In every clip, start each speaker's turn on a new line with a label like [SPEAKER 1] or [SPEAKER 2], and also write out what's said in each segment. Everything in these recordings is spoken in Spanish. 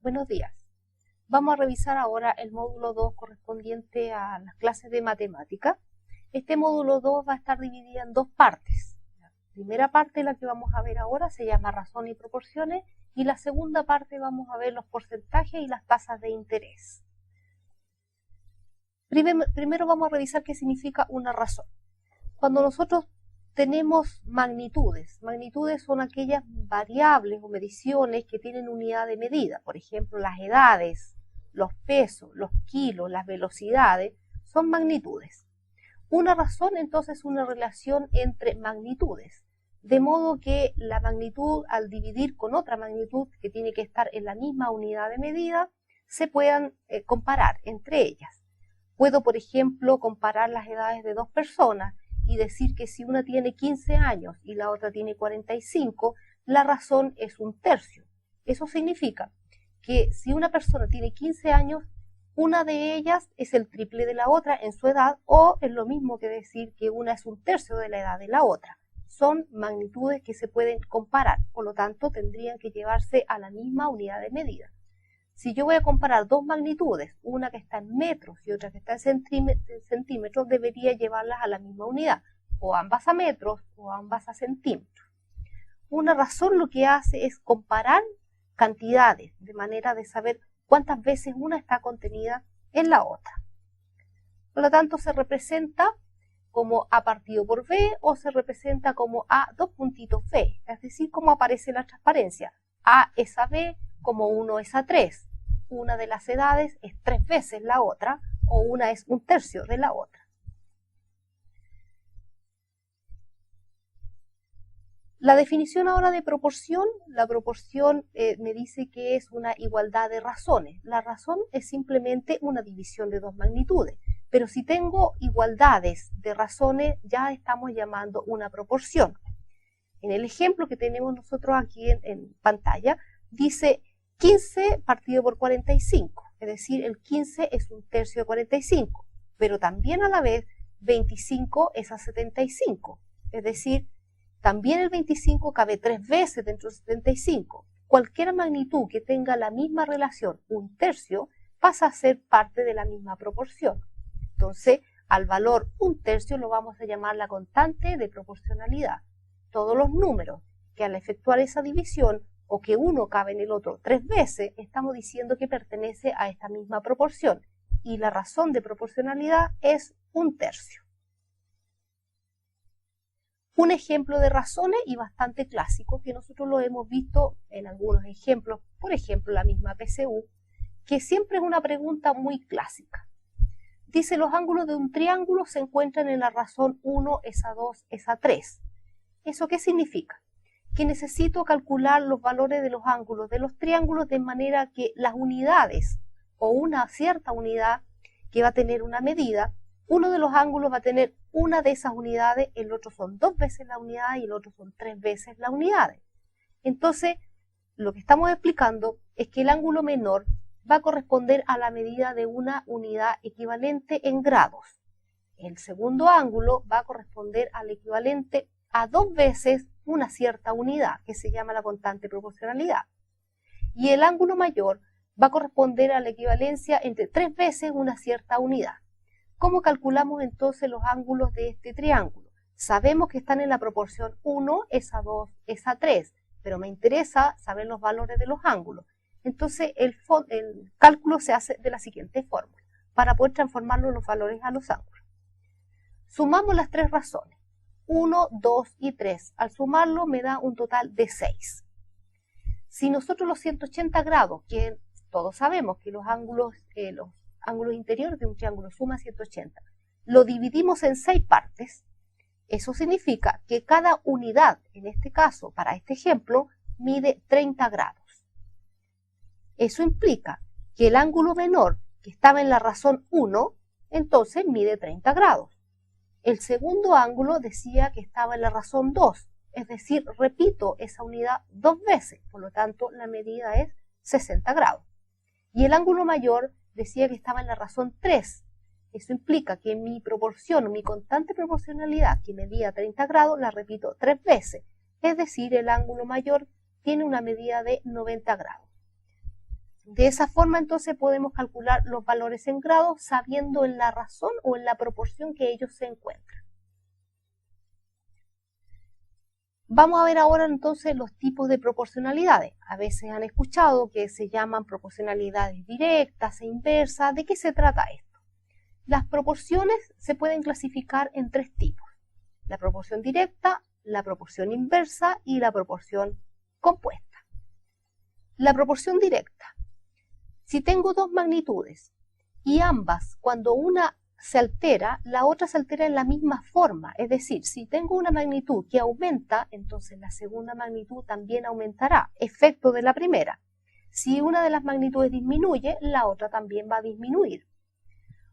[SPEAKER 1] Buenos días. Vamos a revisar ahora el módulo 2 correspondiente a las clases de matemática. Este módulo 2 va a estar dividido en dos partes. La primera parte, la que vamos a ver ahora, se llama razón y proporciones, y la segunda parte vamos a ver los porcentajes y las tasas de interés. Primero vamos a revisar qué significa una razón. Cuando nosotros tenemos magnitudes son aquellas variables o mediciones que tienen unidad de medida. Por ejemplo, las edades, los pesos, los kilos, las velocidades, son magnitudes. Una razón entonces es una relación entre magnitudes, de modo que la magnitud al dividir con otra magnitud que tiene que estar en la misma unidad de medida, se puedan comparar entre ellas. Puedo, por ejemplo, comparar las edades de dos personas y decir que si una tiene 15 años y la otra tiene 45, la razón es un tercio. Eso significa que si una persona tiene 15 años, una de ellas es el triple de la otra en su edad, o es lo mismo que decir que una es un tercio de la edad de la otra. Son magnitudes que se pueden comparar, por lo tanto tendrían que llevarse a la misma unidad de medida. Si yo voy a comparar dos magnitudes, una que está en metros y otra que está en centímetros, debería llevarlas a la misma unidad, o ambas a metros o ambas a centímetros. Una razón lo que hace es comparar cantidades, de manera de saber cuántas veces una está contenida en la otra. Por lo tanto, se representa como A partido por B o se representa como A dos puntitos B, es decir, como aparece en la transparencia. A es a B como 1 es a 3. Una de las edades es 3 veces la otra, o una es un tercio de la otra. La definición ahora de proporción, la proporción me dice que es una igualdad de razones. La razón es simplemente una división de dos magnitudes, pero si tengo igualdades de razones, ya estamos llamando una proporción. En el ejemplo que tenemos nosotros aquí en pantalla, dice 15 partido por 45, es decir, el 15 es un tercio de 45, pero también a la vez 25 es a 75, es decir, también el 25 cabe 3 veces dentro de 75. Cualquier magnitud que tenga la misma relación, un tercio, pasa a ser parte de la misma proporción. Entonces, al valor un tercio lo vamos a llamar la constante de proporcionalidad. Todos los números que al efectuar esa división o que uno cabe en el otro 3 veces, estamos diciendo que pertenece a esta misma proporción, y la razón de proporcionalidad es un tercio. Un ejemplo de razones y bastante clásico, que nosotros lo hemos visto en algunos ejemplos, por ejemplo la misma PSU, que siempre es una pregunta muy clásica. Dice: los ángulos de un triángulo se encuentran en la razón 1 es a 2 es a 3. ¿Eso qué significa? Que necesito calcular los valores de los ángulos de los triángulos de manera que las unidades o una cierta unidad que va a tener una medida, uno de los ángulos va a tener una de esas unidades, el otro son 2 veces la unidad y el otro son 3 veces la unidad. Entonces, lo que estamos explicando es que el ángulo menor va a corresponder a la medida de una unidad equivalente en grados. El segundo ángulo va a corresponder al equivalente a 2 veces una cierta unidad, que se llama la constante de proporcionalidad. Y el ángulo mayor va a corresponder a la equivalencia entre 3 veces una cierta unidad. ¿Cómo calculamos entonces los ángulos de este triángulo? Sabemos que están en la proporción 1 es a 2 es a 3, pero me interesa saber los valores de los ángulos. Entonces el cálculo se hace de la siguiente fórmula, para poder transformarlo los valores a los ángulos. Sumamos las tres razones, 1, 2 y 3. Al sumarlo me da un total de 6. Si nosotros los 180 grados, que todos sabemos que los ángulos interiores de un triángulo suman 180, lo dividimos en 6 partes, eso significa que cada unidad, en este caso, para este ejemplo, mide 30 grados. Eso implica que el ángulo menor, que estaba en la razón 1, entonces mide 30 grados. El segundo ángulo decía que estaba en la razón 2, es decir, repito esa unidad 2 veces, por lo tanto la medida es 60 grados. Y el ángulo mayor decía que estaba en la razón 3. Eso implica que mi proporción, mi constante proporcionalidad, que medía 30 grados, la repito 3 veces. Es decir, el ángulo mayor tiene una medida de 90 grados. De esa forma entonces podemos calcular los valores en grados sabiendo en la razón o en la proporción que ellos se encuentran. Vamos a ver ahora entonces los tipos de proporcionalidades. A veces han escuchado que se llaman proporcionalidades directas e inversas. ¿De qué se trata esto? Las proporciones se pueden clasificar en tres tipos: la proporción directa, la proporción inversa y la proporción compuesta. La proporción directa. Si tengo dos magnitudes y ambas, cuando una se altera, la otra se altera en la misma forma. Es decir, si tengo una magnitud que aumenta, entonces la segunda magnitud también aumentará, efecto de la primera. Si una de las magnitudes disminuye, la otra también va a disminuir.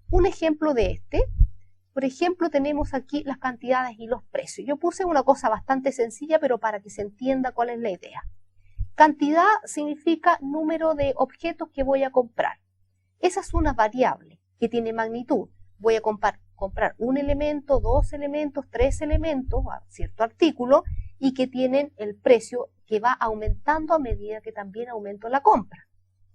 [SPEAKER 1] Un ejemplo de este, por ejemplo, tenemos aquí las cantidades y los precios. Yo puse una cosa bastante sencilla, pero para que se entienda cuál es la idea. Cantidad significa número de objetos que voy a comprar. Esa es una variable que tiene magnitud. Voy a comprar un elemento, dos elementos, tres elementos, cierto artículo, y que tienen el precio que va aumentando a medida que también aumento la compra.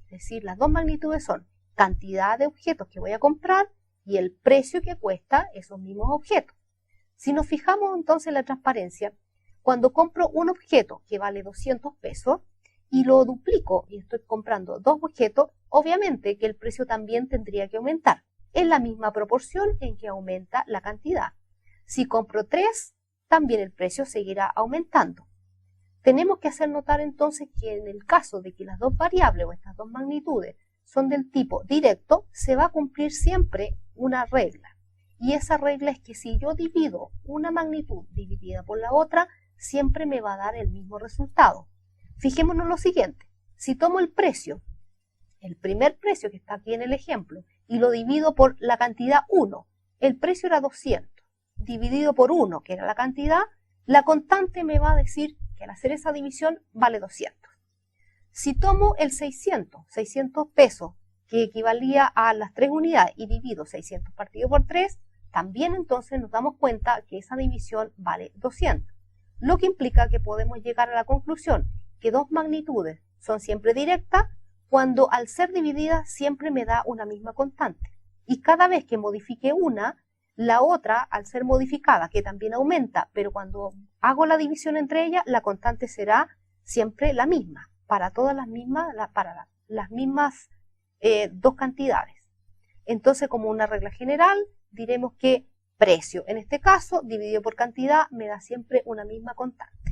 [SPEAKER 1] Es decir, las dos magnitudes son cantidad de objetos que voy a comprar y el precio que cuesta esos mismos objetos. Si nos fijamos entonces en la transparencia, cuando compro un objeto que vale 200 pesos y lo duplico y estoy comprando dos objetos, obviamente que el precio también tendría que aumentar en la misma proporción en que aumenta la cantidad. Si compro 3, también el precio seguirá aumentando. Tenemos que hacer notar entonces que en el caso de que las dos variables o estas dos magnitudes son del tipo directo, se va a cumplir siempre una regla. Y esa regla es que si yo divido una magnitud dividida por la otra, siempre me va a dar el mismo resultado. Fijémonos en lo siguiente. Si tomo el precio, el primer precio que está aquí en el ejemplo, y lo divido por la cantidad 1, el precio era 200, dividido por 1, que era la cantidad, la constante me va a decir que al hacer esa división vale 200. Si tomo el 600 pesos, que equivalía a las 3 unidades, y divido 600 partido por 3, también entonces nos damos cuenta que esa división vale 200. Lo que implica que podemos llegar a la conclusión que dos magnitudes son siempre directas cuando al ser divididas siempre me da una misma constante. Y cada vez que modifique una, la otra, al ser modificada, que también aumenta, pero cuando hago la división entre ellas, la constante será siempre la misma, para todas las mismas, para las mismas dos cantidades. Entonces, como una regla general, diremos que precio, en este caso, dividido por cantidad, me da siempre una misma constante.